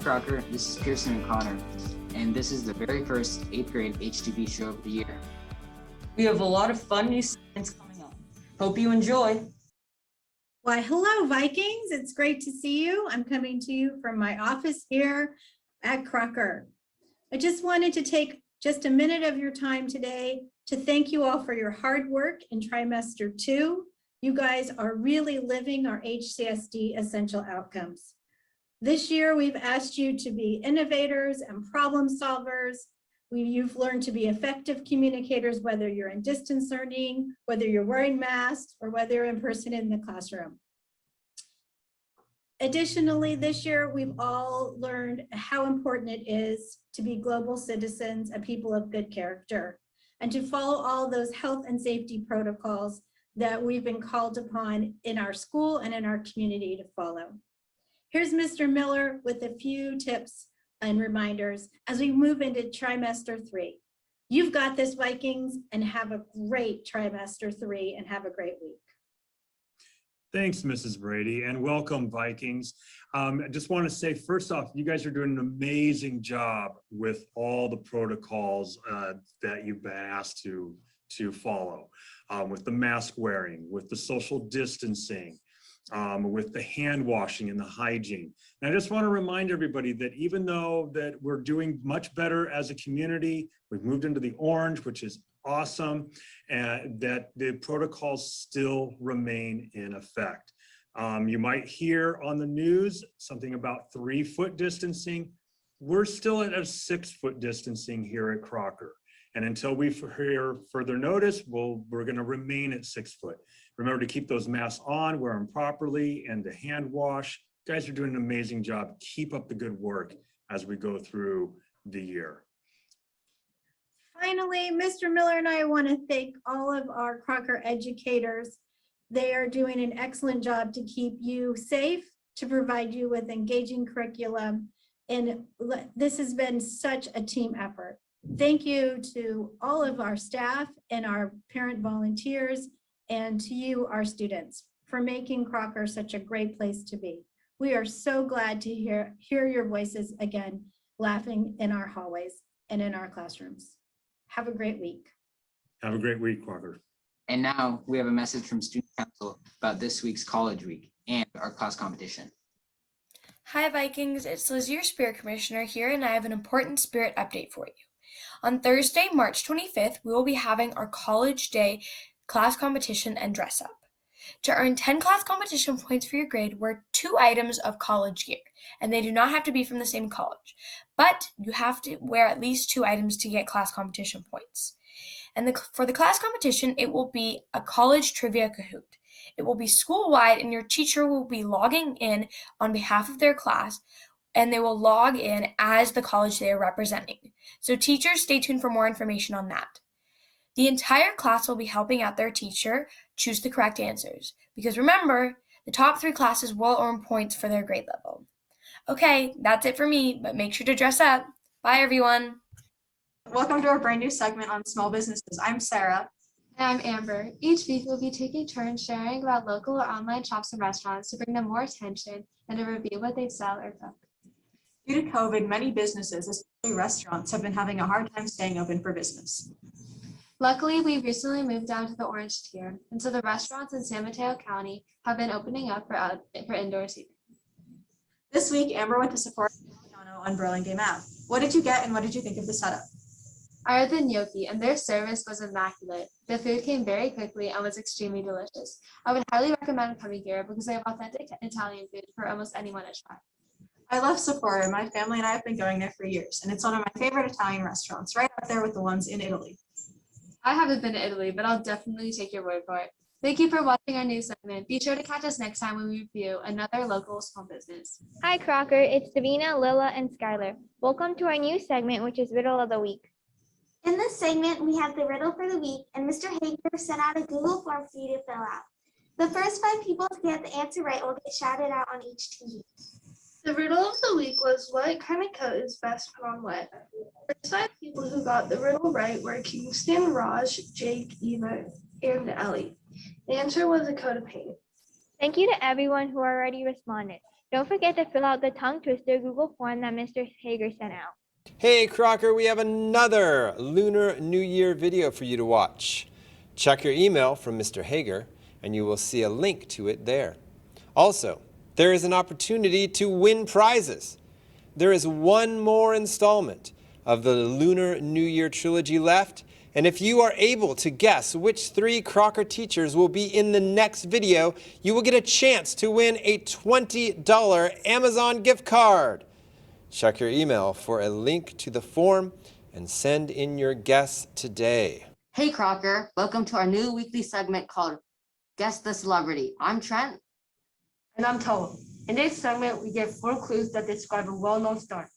Crocker, this is Pearson and Connor, and this is the very first 8th grade HTV show of the year. We have a lot of fun new segments coming up. Hope you enjoy. Why, hello, Vikings. It's great to see you. I'm coming to you from my office here at Crocker. I just wanted to take just a minute of your time today to thank you all for your hard work in trimester 2. You guys are really living our HCSD essential outcomes. This year, we've asked you to be innovators and problem solvers. You've learned to be effective communicators, whether you're in distance learning, whether you're wearing masks, or whether you're in person in the classroom. Additionally, this year, we've all learned how important it is to be global citizens and people of good character, and to follow all those health and safety protocols that we've been called upon in our school and in our community to follow. Here's Mr. Miller with a few tips and reminders as we move into trimester 3. You've got this, Vikings, and have a great trimester 3 and have a great week. Thanks, Mrs. Brady, and welcome, Vikings. I just want to say, first off, you guys are doing an amazing job with all the protocols that you've been asked to follow, with the mask wearing, with the social distancing, with the hand washing and the hygiene. And I just want to remind everybody that even though that we're doing much better as a community, we've moved into the orange, which is awesome, and that the protocols still remain in effect. You might hear on the news something about 3-foot distancing. We're still at a 6-foot distancing here at Crocker. And until we hear further notice, we're going to remain at 6 foot. Remember to keep those masks on, wear them properly, and to hand wash. You guys are doing an amazing job. Keep up the good work as we go through the year. Finally, Mr. Miller and I want to thank all of our Crocker educators. They are doing an excellent job to keep you safe, to provide you with engaging curriculum. And this has been such a team effort. Thank you to all of our staff and our parent volunteers, and to you, our students, for making Crocker such a great place to be. We are so glad to hear your voices again, laughing in our hallways and in our classrooms. Have a great week. Have a great week, Crocker. And now we have a message from Student Council about this week's College Week and our class competition. Hi Vikings, it's Liz, your Spirit Commissioner here, and I have an important Spirit update for you. On Thursday, March 25th, we will be having our College Day class competition and dress up. To earn 10 class competition points for your grade, wear 2 items of college gear, and they do not have to be from the same college, but you have to wear at least 2 items to get class competition points. And for the class competition, it will be a college trivia Kahoot. It will be school-wide, and your teacher will be logging in on behalf of their class, and they will log in as the college they are representing. So teachers, stay tuned for more information on that. The entire class will be helping out their teacher choose the correct answers, because remember, the top 3 classes will earn points for their grade level. Okay, that's it for me, but make sure to dress up. Bye, everyone. Welcome to our brand new segment on small businesses. I'm Sarah. And I'm Amber. Each week we'll be taking turns sharing about local or online shops and restaurants to bring them more attention and to review what they sell or cook. Due to COVID, many businesses, especially restaurants, have been having a hard time staying open for business. Luckily, we recently moved down to the orange tier, and so the restaurants in San Mateo County have been opening up for indoor seating. This week, Amber went to Sephora on Burlingame Ave. What did you get and what did you think of the setup? I ordered the gnocchi, and their service was immaculate. The food came very quickly and was extremely delicious. I would highly recommend coming here because they have authentic Italian food for almost anyone to try. I love Sephora. My family and I have been going there for years, and it's one of my favorite Italian restaurants, right up there with the ones in Italy. I haven't been to Italy, but I'll definitely take your word for it. Thank you for watching our news segment. Be sure to catch us next time when we review another local small business. Hi Crocker, it's Davina, Lila, and Skylar. Welcome to our new segment, which is Riddle of the Week. In this segment, we have the riddle for the week, and Mr. Hager sent out a Google form for you to fill out. The first 5 people to get the answer right will get shouted out on HTV. The riddle of the week was, what kind of coat is best put on wet? The first 5 people who got the riddle right were Kingston, Raj, Jake, Eva, and Ellie. The answer was a coat of paint. Thank you to everyone who already responded. Don't forget to fill out the tongue twister Google form that Mr. Hager sent out. Hey Crocker, we have another Lunar New Year video for you to watch. Check your email from Mr. Hager and you will see a link to it there. Also, there is an opportunity to win prizes. There is one more installment of the Lunar New Year trilogy left, and if you are able to guess which 3 Crocker teachers will be in the next video, you will get a chance to win a $20 Amazon gift card. Check your email for a link to the form and send in your guess today. Hey Crocker, welcome to our new weekly segment called Guess the Celebrity. I'm Trent. And I'm Toa. In this segment, we give 4 clues that describe a well-known star.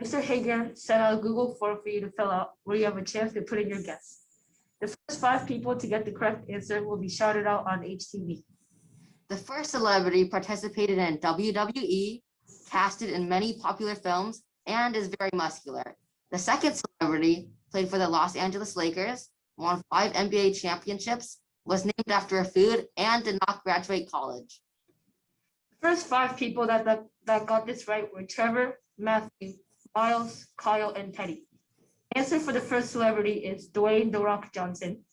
Mr. Hager sent out a Google form for you to fill out where you have a chance to put in your guess. The first 5 people to get the correct answer will be shouted out on HTV. The first celebrity participated in WWE, casted in many popular films, and is very muscular. The second celebrity played for the Los Angeles Lakers, won 5 NBA championships, was named after a food, and did not graduate college. The first 5 people that got this right were Trevor, Matthew, Miles, Kyle, and Teddy. The answer for the first celebrity is Dwayne "The Rock" Johnson.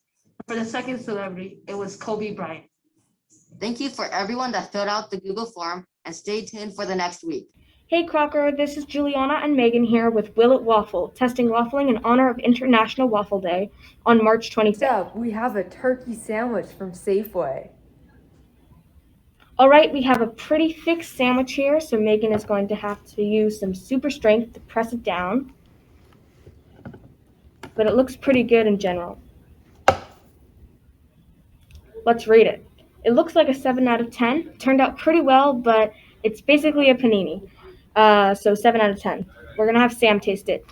For the second celebrity, it was Kobe Bryant. Thank you for everyone that filled out the Google form, and stay tuned for the next week. Hey Crocker, this is Juliana and Megan here with Will It Waffle, testing waffling in honor of International Waffle Day on March 25th. Up, we have a turkey sandwich from Safeway. All right, we have a pretty thick sandwich here, so Megan is going to have to use some super strength to press it down. But it looks pretty good in general. Let's rate it. It looks like a 7 out of 10. Turned out pretty well, but it's basically a panini. So 7 out of 10. We're going to have Sam taste it.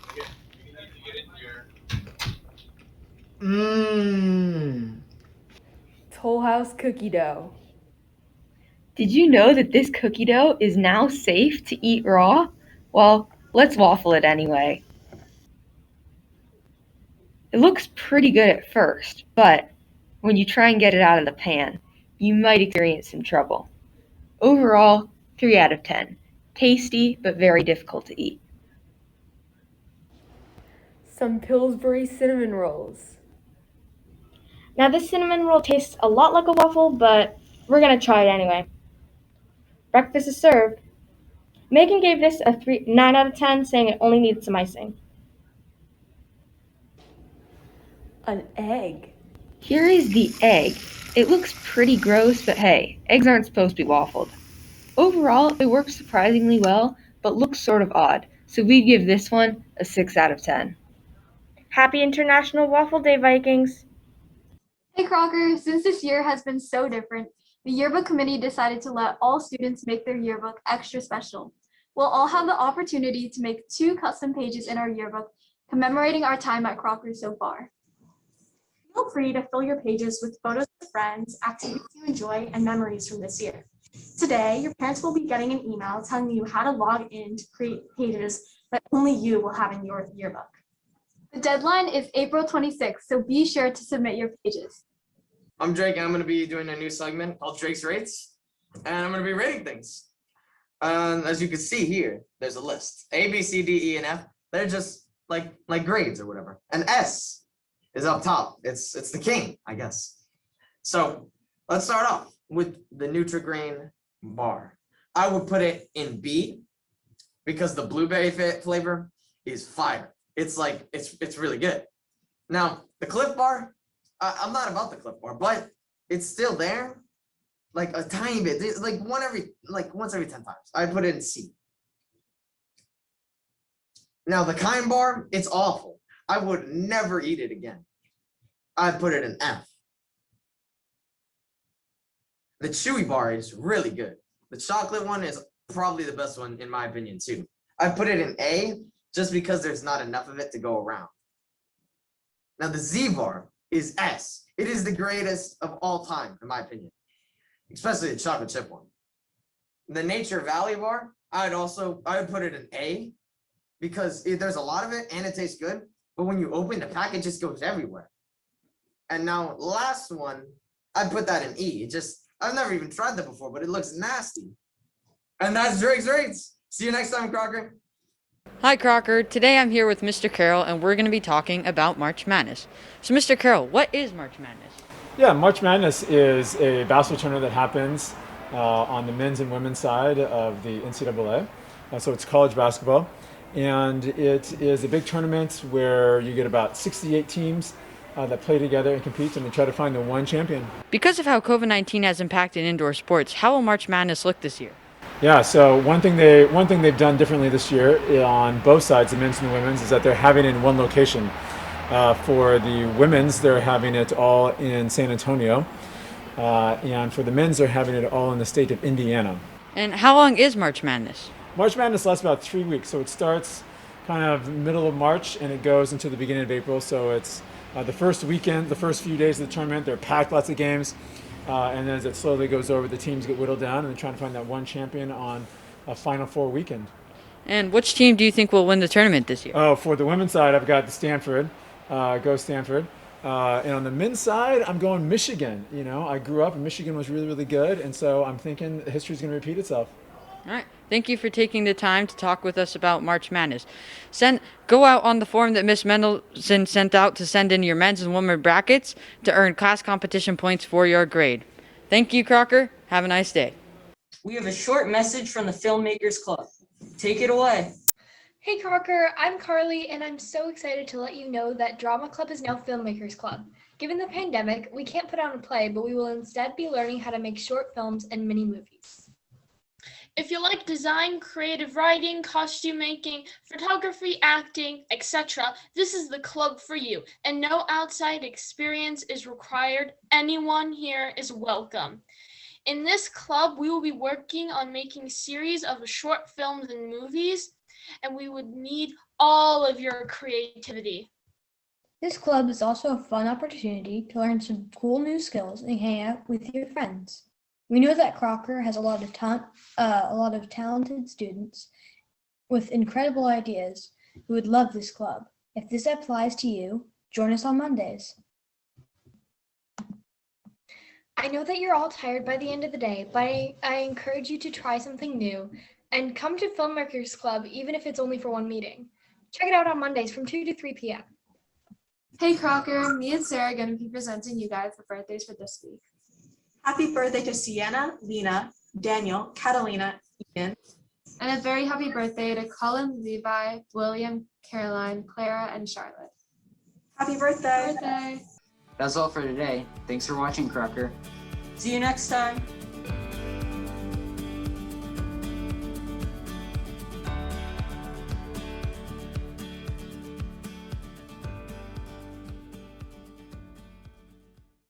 Toll House cookie dough. Did you know that this cookie dough is now safe to eat raw? Well, let's waffle it anyway. It looks pretty good at first, but when you try and get it out of the pan, you might experience some trouble. Overall, 3 out of 10. Tasty, but very difficult to eat. Some Pillsbury cinnamon rolls. Now this cinnamon roll tastes a lot like a waffle, but we're going to try it anyway. Breakfast is served. Megan gave this a 9 out of 10, saying it only needs some icing. An egg. Here is the egg. It looks pretty gross, but hey, eggs aren't supposed to be waffled. Overall, it works surprisingly well, but looks sort of odd, so we'd give this one a 6 out of 10. Happy International Waffle Day, Vikings! Hey Crocker, since this year has been so different, the yearbook committee decided to let all students make their yearbook extra special. We'll all have the opportunity to make 2 custom pages in our yearbook commemorating our time at Crocker so far. Feel free to fill your pages with photos of friends, activities you enjoy, and memories from this year. Today, your parents will be getting an email telling you how to log in to create pages that only you will have in your yearbook. The deadline is April 26th, so be sure to submit your pages. I'm Drake, and I'm going to be doing a new segment called Drake's Rates, and I'm going to be rating things. As you can see here, there's a list. A, B, C, D, E, and F. They're just like grades or whatever. And S is up top. It's the king, I guess. So let's start off with the Nutri-Grain bar. I would put it in B because the blueberry flavor is fire. It's really good. Now the Cliff Bar, I'm not about the Cliff Bar, but it's still there, like a tiny bit. It's like once every 10 times. I put it in C. Now the Kind Bar, it's awful. I would never eat it again. I put it in F. The Chewy Bar is really good. The chocolate one is probably the best one in my opinion too. I put it in A just because there's not enough of it to go around. Now the Z Bar is S. It is the greatest of all time in my opinion, especially the chocolate chip one. The Nature Valley Bar, I would put it in A because there's a lot of it and it tastes good, but when you open the pack, it just goes everywhere. And now last one, I'd put that in E. I've never even tried that before, but it looks nasty. And that's Drake's Rates. See you next time, Crocker. Hi Crocker, today I'm here with Mr. Carroll and we're going to be talking about March Madness. So Mr. Carroll, what is March Madness? Yeah, March Madness is a basketball tournament that happens on the men's and women's side of the NCAA. So it's college basketball. And it is a big tournament where you get about 68 teams that play together and compete, and they try to find the one champion. Because of how COVID-19 has impacted indoor sports, how will March Madness look this year? Yeah, so one thing they've done differently this year on both sides, the men's and the women's, is that they're having it in one location. For the women's, they're having it all in San Antonio, and for the men's, they're having it all in the state of Indiana. And how long is March Madness? March Madness lasts about 3 weeks, so it starts kind of middle of March and it goes into the beginning of April. So it's the first weekend, the first few days of the tournament, they're packed, lots of games. And then as it slowly goes over, the teams get whittled down and they're trying to find that one champion on a Final Four weekend. And which team do you think will win the tournament this year? Oh, for the women's side, I've got the Stanford, go Stanford. And on the men's side, I'm going Michigan. You know, I grew up and Michigan was really, really good. And so I'm thinking history is going to repeat itself. All right. Thank you for taking the time to talk with us about March Madness. Go out on the form that Miss Mendelson sent out to send in your men's and women's brackets to earn class competition points for your grade. Thank you, Crocker. Have a nice day. We have a short message from the Filmmakers Club. Take it away. Hey Crocker, I'm Carly and I'm so excited to let you know that Drama Club is now Filmmakers Club. Given the pandemic, we can't put on a play, but we will instead be learning how to make short films and mini movies. If you like design, creative writing, costume making, photography, acting, etc., this is the club for you, and no outside experience is required. Anyone here is welcome. In this club, we will be working on making a series of short films and movies, and we would need all of your creativity. This club is also a fun opportunity to learn some cool new skills and hang out with your friends. We know that Crocker has a lot of talented students with incredible ideas who would love this club. If this applies to you, join us on Mondays. I know that you're all tired by the end of the day, but I encourage you to try something new and come to Filmmakers Club even if it's only for one meeting. Check it out on Mondays from 2 to 3 p.m. Hey Crocker, me and Sarah are going to be presenting you guys the birthdays for this week. Happy birthday to Sienna, Lena, Daniel, Catalina, Ian. And a very happy birthday to Colin, Levi, William, Caroline, Clara, and Charlotte. Happy birthday. That's all for today. Thanks for watching, Crocker. See you next time.